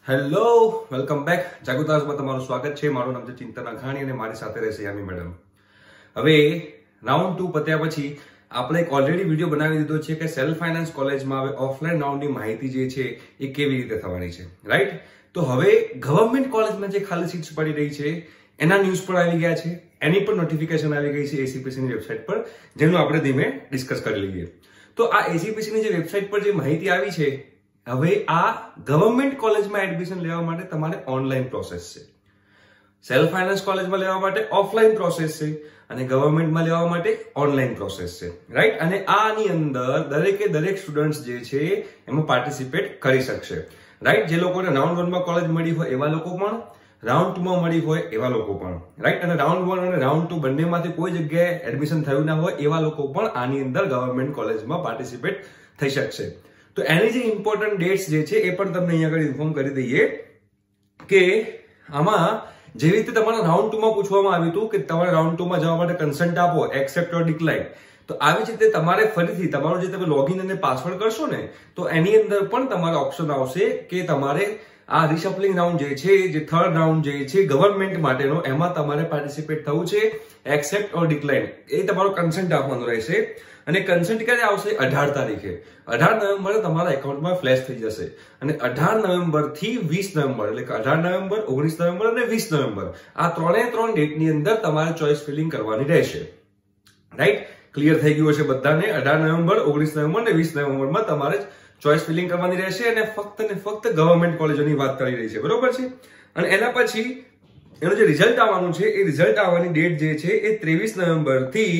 Hello, welcome back. જાગૃતાસમાં તમારું સ્વાગત છે. મારું નામ છે ચિંતન અઘાણી અને મારી સાથે રહેશે યામી મેડમ. હવે રાઉન્ડ 2 પત્યા પછી આપણે એક ઓલરેડી વિડીયો બનાવી દીધો છે કે સેલ્ફ ફાઇનાન્સ કોલેજમાં હવે ઓફલાઈન રાઉન્ડની માહિતી જે છે એ કેવી રીતે થવાની છે, રાઈટ? તો હવે ગવર્મેન્ટ કોલેજમાં જે ખાલી સીટ્સ પડી રહી છે એના ન્યૂઝ પણ આવી ગયા છે, એની પણ નોટિફિકેશન આવી ગઈ છે એસીપીસીની વેબસાઇટ પર, જેનું આપણે ધીમે ડિસ્કસ કરી લઈએ. તો આ એસીપીસીની જે વેબસાઇટ પર જે માહિતી આવી છે, હવે આ ગવર્મેન્ટ કોલેજમાં એડમિશન લેવા માટે તમારે ઓનલાઈન પ્રોસેસ છે, સેલ્ફ ફાઇનાન્સ કોલેજમાં લેવા માટે ઓફલાઈન પ્રોસેસ છે અને ગવર્મેન્ટમાં લેવા માટે ઓનલાઈન પ્રોસેસ છે, રાઈટ? અને આની અંદર દરેક સ્ટુડન્ટ્સ જે છે એમાં પાર્ટિસિપેટ કરી શકશે, રાઈટ? જે લોકોને રાઉન્ડ 1 માં કોલેજ મળી હોય એવા લોકો પણ, રાઉન્ડ 2 માં મળી હોય એવા લોકો પણ, રાઈટ? અને રાઉન્ડ 1 અને રાઉન્ડ 2 બંનેમાંથી કોઈ જગ્યાએ એડમિશન થયું ના હોય એવા લોકો પણ આની અંદર ગવર્મેન્ટ કોલેજમાં પાર્ટિસિપેટ થઈ શકશે. તો એની જે ઇમ્પોર્ટન્ટ ડેટ્સ જે છે એ પણ તમને અહીંયા આગળ ઇન્ફોર્મ કરી દઈએ કે આમાં જેવી રીતે તમારા રાઉન્ડ 2 માં પૂછવામાં આવ્યું હતું કે તમારે રાઉન્ડ 2 માં જવા માટે કન્સન્ટ આપો, એક્સેપ્ટ ઓર ડિક્લાઇન, તો આવી જ રીતે તમારે ફરીથી તમારું જે તમે લોગિન અને પાસવર્ડ કરશો ને તો એની અંદર પણ તમારા ઓપ્શન આવશે કે તમારે આ રિશફલિંગ રાઉન્ડ જે છે, જે થર્ડ રાઉન્ડ જે છે ગવર્મેન્ટ માટેનો, એમાં તમારે પાર્ટિસિપેટ થવું છે, એક્સેપ્ટ ઓર ડિક્લાઇન, એ તમારો કન્સન્ટ આપવાનો રહેશે. અને કન્સન્ટ ક્યારે આવશે? 18 તારીખે. 18 નવેમ્બરે તમારા એકાઉન્ટમાં ફ્લેશ થઈ જશે અને 18 નવેમ્બર થી 20 નવેમ્બર, એટલે કે 18 નવેમ્બર, 19 નવેમ્બર અને 20 નવેમ્બર, આ ત્રણ ડેટની અંદર તમારે ચોઇસ ફિલિંગ કરવાની રહેશે, રાઈટ? ક્લિયર થઈ ગયું હશે બધાને? 18 નવેમ્બર, 19 નવેમ્બર અને 20 નવેમ્બરમાં તમારે ચોઇસ ફિલિંગ કરવાની રહેશે અને ફક્ત ગવર્મેન્ટ કોલેજોની વાત કરી રહી છે, બરોબર છે? અને એના પછી એનું જે રિઝલ્ટ આવવાનું છે એ રિઝલ્ટ આવવાની ડેટ જે છે એ 23 નવેમ્બર થી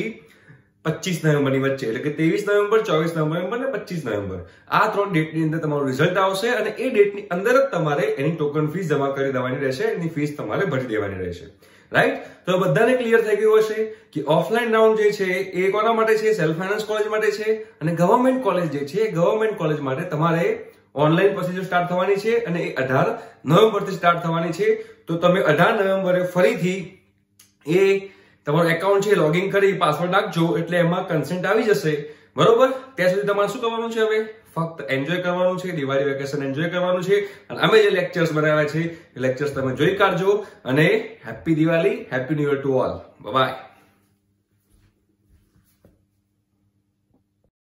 25 નવેમ્બરની વચ્ચે, એટલે કે 23 નવેમ્બર, 24 નવેમ્બર અને 25 નવેમ્બર, આ 3 ડેટની અંદર તમારું રિઝલ્ટ આવશે અને એ ડેટની અંદર જ તમારે એની ટોકન ફીસ જમા કરી દેવાની રહેશે, એની ફીસ તમારે ભરી દેવાની રહેશે, રાઈટ? તો બધાને ક્લિયર થઈ ગયું હશે કે ઓફલાઈન રાઉન્ડ જે છે એ કોના માટે છે? સેલ્ફ ફાઇનાન્સ કોલેજ માટે છે. અને ગવર્મેન્ટ કોલેજ જે છે, ગવર્મેન્ટ કોલેજ માટે તમારે ઓનલાઈન પ્રોસિજર સ્ટાર્ટ થવાની છે અને એ 18 નવેમ્બરથી સ્ટાર્ટ થવાની છે. તો તમે 18 નવેમ્બરે ફરીથી એ તમારું એકાઉન્ટ છે લોગિન કરી પાસવર્ડ નાખજો એટલે એમાં કન્સન્ટ આવી જશે, બરોબર? ત્યાં સુધી તમારે શું કરવાનું છે? હવે ફક્ત એન્જોય કરવાનું છે, દિવાળી વેકેશન એન્જોય કરવાનું છે અને અમે જે લેક્ચર્સ બનાવ્યા છે એ લેક્ચર્સ તમે જોઈ કાઢજો અને happy Diwali, happy new year to all. By.